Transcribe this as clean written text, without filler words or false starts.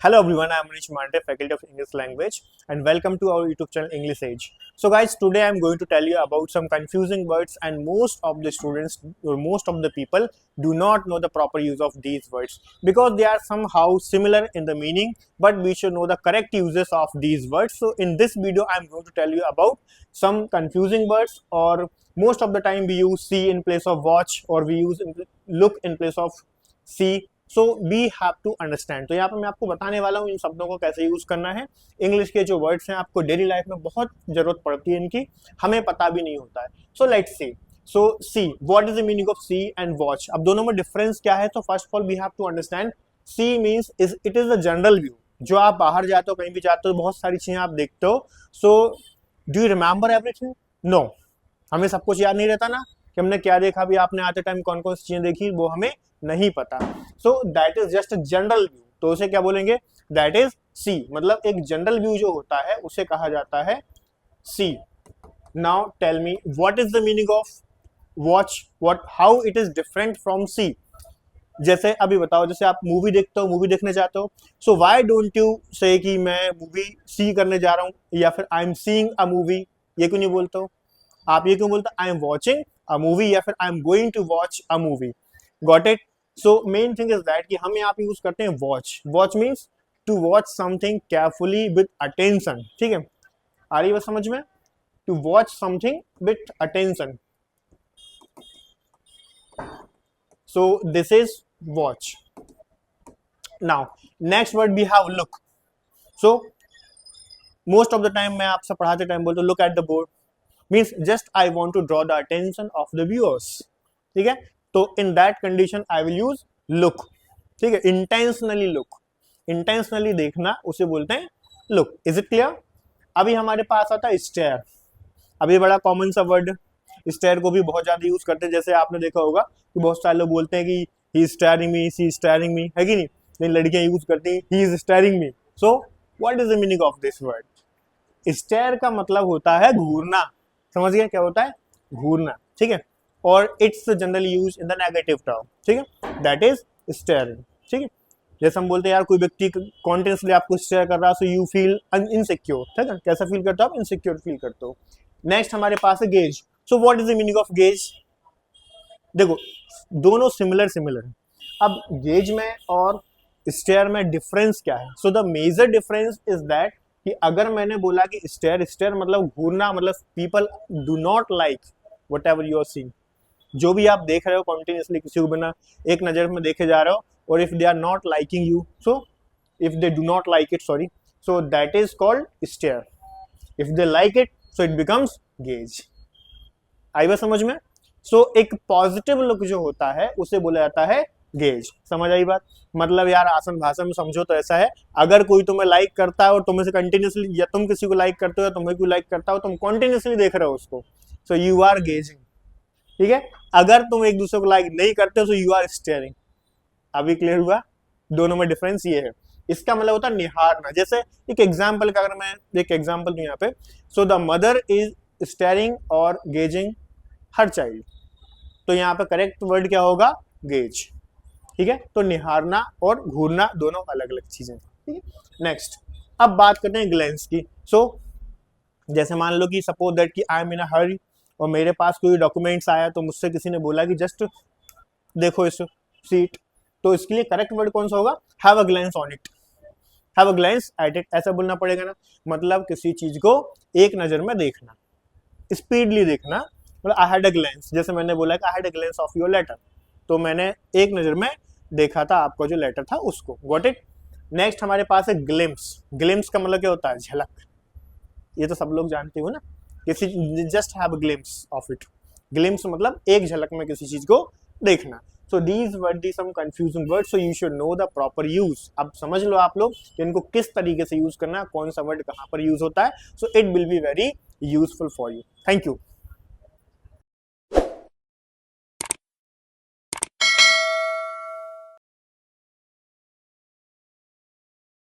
Hello everyone, I am Manish Mande, faculty of English language, and welcome to our YouTube channel English Age. So guys, today I am going to tell you about some confusing words, and most of the students or most of the people do not know the proper use of these words because they are somehow similar in the meaning, but we should know the correct uses of these words. So in this video I am going to tell you about some confusing words, or most of the time we use see in place of watch, or we use look in place of see. So we have to understand. तो यहाँ पर मैं आपको बताने वाला हूँ इन शब्दों को कैसे यूज करना है। इंग्लिश के जो वर्ड्स हैं आपको डेली लाइफ में बहुत जरूरत पड़ती है इनकी, हमें पता भी नहीं होता है। So let's see. So see, what is the meaning of see and watch? अब दोनों में डिफरेंस क्या है? तो first of all we have to understand see means it is the general view. जो आप बाहर जाते हो, कहीं भी जाते हो, बहुत सारी चीजें आप देखते हो। So do you remember everything? No, हमें सब कुछ याद नहीं रहता ना कि हमने क्या देखा, भी आपने आते टाइम कौन कौन सी चीजें देखी वो हमें नहीं पता। So that is just general view. तो उसे क्या बोलेंगे? That is see. मतलब एक जनरल व्यू जो होता है उसे कहा जाता है see. Now tell me what is the meaning of watch, what how it is different from see. जैसे अभी बताओ, जैसे आप मूवी देखते हो, मूवी देखने जाते हो, सो व्हाई डोंट यू से कि मैं मूवी सी करने जा रहा हूँ, या फिर I am seeing a movie, ये क्यों नहीं बोलते हो? आप ये क्यों बोलते? I am watching a movie, या फिर I am going to watch a movie. Got it? So main thing is that कि हम यहाँ पे यूज करते हैं watch. Watch means to watch something carefully with attention. ठीक है, आ रही बात समझ में? To watch something with attention. So this is watch. Now next word we have look. So most of the time मैं आपसे पढ़ाते टाइम बोलता हूँ look at the board, means just I want to draw the attention of the viewers. ठीक है, तो in that condition I will use look. ठीक है, इंटेंशनली लुक, इंटेंशनली देखना उसे बोलते हैं लुक। Is it clear? अभी हमारे पास आता है स्टेयर। अभी बड़ा कॉमन सा वर्ड, स्टेयर को भी बहुत ज्यादा यूज करते हैं। जैसे आपने देखा होगा कि बहुत सारे लोग बोलते हैं कि he is staring me, she is staring me, है कि नहीं? लेकिन लड़कियां यूज करती हैं he is staring me. So what is the meaning of this word? Stare का मतलब होता है घूरना। समझ गए क्या होता है? घूरना। ठीक है, और it's generally use in the negative term. ठीक है, दैट इज स्टेयरिंग। ठीक है, जैसे हम बोलते हैं यार कोई व्यक्ति कॉन्टिन्यूसली आपको स्टेयर कर रहा है, सो यू फील इनसिक्योर। ठीक है, कैसा फील करते हो आप? इनसिक्योर फील करते हो। नेक्स्ट हमारे पास है gauge. So what is the meaning of gauge? देखो दोनों सिमिलर है। अब गेज में और स्टेयर में डिफरेंस क्या है? So the major difference is that कि अगर मैंने बोला कि स्टेयर मतलब घूरना, मतलब people do not like whatever you are seeing. जो भी आप देख रहे हो कॉन्टिन्यूसली, किसी को बिना एक नजर में देखे जा रहे हो, और if they are not liking you, so if they do not like it, sorry, so that is called stare. If they like it, so it becomes gaze. आई बात समझ में? सो एक पॉजिटिव लुक जो होता है उसे बोला जाता है गेज। समझ आई बात? मतलब यार आसान भाषा में समझो तो ऐसा है, अगर कोई तुम्हें लाइक करता है और तुम इसे कंटिन्यूसली, या तुम किसी को लाइक करते हो या तुम्हें कोई लाइक करता हो, तुम कंटिन्यूसली देख रहे हो उसको, सो यू आर गेजिंग। ठीक है, अगर तुम एक दूसरे को लाइक नहीं करते हो, सो यू आर स्टेयरिंग। अभी क्लियर हुआ? दोनों में डिफरेंस ये है। इसका मतलब होता है निहारना। जैसे एक एग्जाम्पल का अगर मैं एक एग्जाम्पल दूं यहाँ पे, so the mother is steering और गेजिंग हर चाइल्ड। तो यहाँ पे करेक्ट वर्ड क्या होगा? गेज। ठीक है, तो निहारना और घूरना दोनों अलग अलग चीजें। ठीक है, नेक्स्ट अब बात करते हैं ग्लेंस की। सो जैसे मान लो कि सपोज दैट कि आई एम इन अ हरी, और मेरे पास कोई डॉक्यूमेंट्स आया, तो मुझसे किसी ने बोला कि जस्ट देखो इस सीट, तो इसके लिए करेक्ट वर्ड कौन सा होगा? Have a glens on it, have a glens at it, ऐसा बोलना पड़ेगा ना। मतलब किसी चीज को एक नजर में देखना, स्पीडली देखना। मतलब आई हैड अ ग्लेंस, जैसे मैंने बोला कि I had a glance of your letter, तो मैंने एक नजर में देखा था आपका जो लेटर था उसको। Got it? नेक्स्ट हमारे पास है ग्लिम्स। ग्लिम्स का मतलब क्या होता है? झलक। ये तो सब लोग जानते हो ना, किसी just have a glimpse of it. Glimpse मतलब एक झलक में किसी चीज को देखना। So these were the some confusing word, so you should know the proper use. अब समझ लो आप लोग कि इनको किस तरीके से यूज करना है, कौन सा वर्ड कहाँ पर यूज होता है। So it will be very useful for you. Thank you.